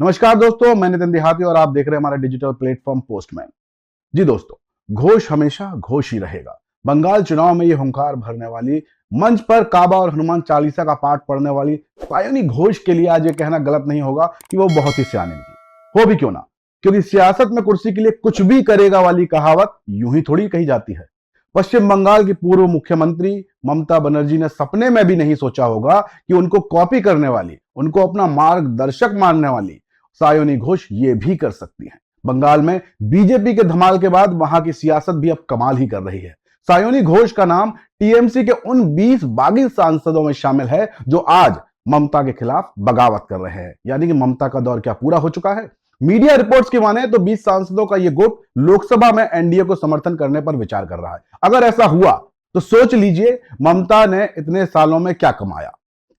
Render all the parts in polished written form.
नमस्कार दोस्तों, मैं नितिन देहाती और आप देख रहे हैं हमारा डिजिटल प्लेटफॉर्म पोस्टमैन। जी दोस्तों, घोष हमेशा घोष ही रहेगा। बंगाल चुनाव में ये हुंकार भरने वाली, मंच पर काबा और हनुमान चालीसा का पाठ पढ़ने वाली सायोनी घोष के लिए आज ये कहना गलत नहीं होगा कि वो बहुत ही सियाने थी। हो भी क्यों ना, क्योंकि सियासत में कुर्सी के लिए कुछ भी करेगा वाली कहावत यूं ही थोड़ी कही जाती है। पश्चिम बंगाल की पूर्व मुख्यमंत्री ममता बनर्जी ने सपने में भी नहीं सोचा होगा कि उनको कॉपी करने वाली, उनको अपना मार्गदर्शक मानने वाली सायोनी घोष ये भी कर सकती हैं। बंगाल में बीजेपी के धमाल के बाद वहां की सियासत भी अब कमाल ही कर रही है। सायोनी घोष का नाम टीएमसी के उन 20 बागी सांसदों में शामिल है जो आज ममता के खिलाफ बगावत कर रहे हैं। यानी कि ममता का दौर क्या पूरा हो चुका है? मीडिया रिपोर्ट्स की माने तो 20 सांसदों का यह गुट लोकसभा में एनडीए को समर्थन करने पर विचार कर रहा है। अगर ऐसा हुआ तो सोच लीजिए ममता ने इतने सालों में क्या कमाया।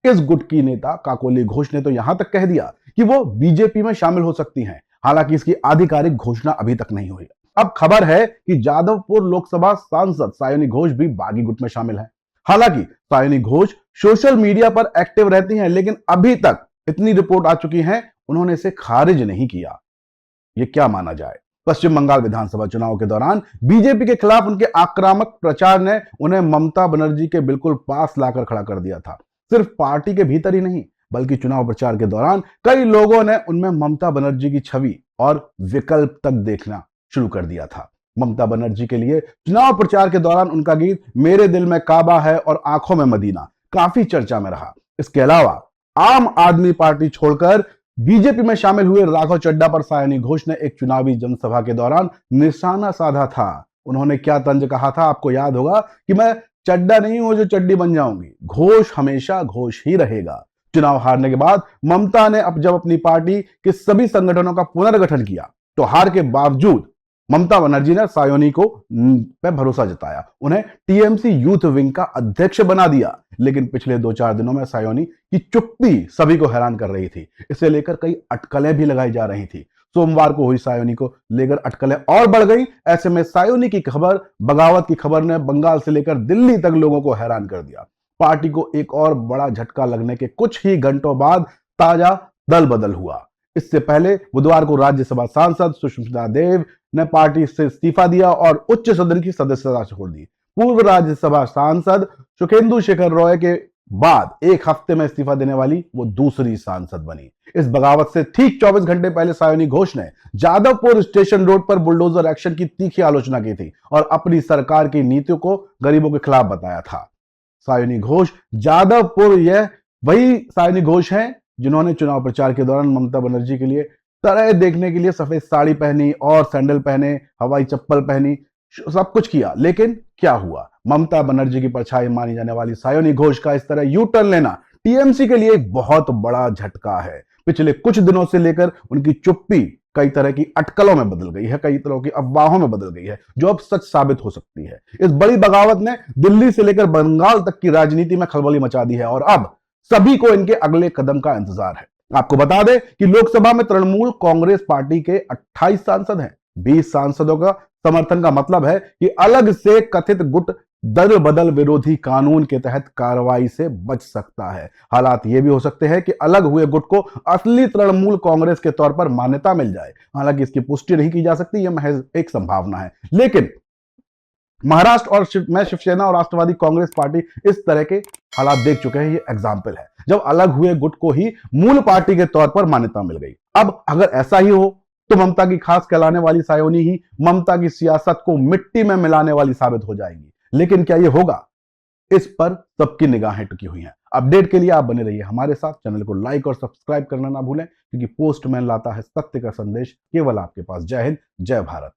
इस गुट की नेता काकोली घोष ने तो यहां तक कह दिया कि वो बीजेपी में शामिल हो सकती हैं। हालांकि इसकी आधिकारिक घोषणा अभी तक नहीं हुई। अब खबर है कि जादवपुर लोकसभा सांसद सायोनी घोष भी बागी गुट में शामिल है। हालांकि सायोनी घोष सोशल मीडिया पर एक्टिव रहती हैं, लेकिन अभी तक इतनी रिपोर्ट आ चुकी है उन्होंने इसे खारिज नहीं किया। ये क्या माना जाए? पश्चिम बंगाल विधानसभा चुनाव के दौरान बीजेपी के खिलाफ उनके आक्रामक प्रचार ने उन्हें ममता बनर्जी के बिल्कुल पास लाकर खड़ा कर दिया था। सिर्फ पार्टी के भीतर ही नहीं, बल्कि चुनाव प्रचार के दौरान कई लोगों ने उनमें ममता बनर्जी की छवि और विकल्प तक देखना शुरू कर दिया था। ममता बनर्जी के लिए चुनाव प्रचार के दौरान उनका गीत मेरे दिल में काबा है और आंखों में मदीना काफी चर्चा में रहा। इसके अलावा आम आदमी पार्टी छोड़कर बीजेपी में शामिल हुए राघव चड्ढा पर सायोनी घोष ने एक चुनावी जनसभा के दौरान निशाना साधा था। उन्होंने क्या तंज कहा था? आपको याद होगा कि मैं चड्ढा नहीं हूं जो चड्डी बन जाऊंगी, घोष हमेशा घोष ही रहेगा। चुनाव हारने के बाद ममता ने जब अपनी पार्टी के सभी संगठनों का पुनर्गठन किया तो हार के बावजूद ममता बनर्जी ने सायोनी को पे भरोसा जताया, उन्हें टीएमसी यूथ विंग का अध्यक्ष बना दिया। लेकिन पिछले 2-4 दिनों में सायोनी की चुप्पी सभी को हैरान कर रही थी। इसे लेकर कई अटकलें भी लगाई जा रही थी। सोमवार को हुई सायोनी को लेकर अटकलें और बढ़ गई। ऐसे में सायोनी की खबर, बगावत की खबर ने बंगाल से लेकर दिल्ली तक लोगों को हैरान कर दिया। पार्टी को एक और बड़ा झटका लगने के कुछ ही घंटों बाद ताजा दल बदल हुआ। इससे पहले बुधवार को राज्यसभा सांसद सुष्मिता देव ने पार्टी से इस्तीफा दिया और उच्च सदन की सदस्यता छोड़ दी। पूर्व राज्यसभा सांसद सुखेंदु शेखर रॉय के बाद एक हफ्ते में इस्तीफा देने वाली वो दूसरी सांसद बनी। इस बगावत से ठीक 24 घंटे पहले सायोनी घोष ने जादवपुर स्टेशन रोड पर बुलडोजर एक्शन की तीखी आलोचना की थी और अपनी सरकार की नीतियों को गरीबों के खिलाफ बताया था। सायोनी घोष जादवपुर, यह वही सायोनी घोष हैं जिन्होंने चुनाव प्रचार के दौरान ममता बनर्जी के लिए तरह देखने के लिए सफेद साड़ी पहनी और सैंडल पहने, हवाई चप्पल पहनी, सब कुछ किया। लेकिन क्या हुआ? ममता बनर्जी की परछाई मानी जाने वाली सायोनी घोष का इस तरह यू टर्न लेना टीएमसी के लिए एक बहुत बड़ा झटका है। पिछले कुछ दिनों से लेकर उनकी चुप्पी कई तरह की अटकलों में बदल गई है, कई तरह की अफवाहों में बदल गई है, जो अब सच साबित हो सकती है। इस बड़ी बगावत ने दिल्ली से लेकर बंगाल तक की राजनीति में खलबली मचा दी है और अब सभी को इनके अगले कदम का इंतजार है। आपको बता दें कि लोकसभा में तृणमूल कांग्रेस पार्टी के 28 सांसद हैं। 20 सांसदों का समर्थन का मतलब है कि अलग से कथित गुट दल बदल विरोधी कानून के तहत कार्रवाई से बच सकता है। हालात ये भी हो सकते हैं कि अलग हुए गुट को असली तृणमूल कांग्रेस के तौर पर मान्यता मिल जाए। हालांकि इसकी पुष्टि नहीं की जा सकती, यह महज एक संभावना है। लेकिन महाराष्ट्र और में शिवसेना और राष्ट्रवादी कांग्रेस पार्टी इस तरह के हालात देख चुके हैं। ये एग्जाम्पल है जब अलग हुए गुट को ही मूल पार्टी के तौर पर मान्यता मिल गई। अब अगर ऐसा ही हो तो ममता की खास कहलाने वाली सायोनी ही ममता की सियासत को मिट्टी में मिलाने वाली साबित हो जाएंगी। लेकिन क्या यह होगा? इस पर सबकी निगाहें टिकी हुई हैं। अपडेट के लिए आप बने रहिए हमारे साथ। चैनल को लाइक और सब्सक्राइब करना ना भूलें, क्योंकि पोस्टमैन लाता है सत्य का संदेश केवल आपके पास। जय हिंद, जय भारत।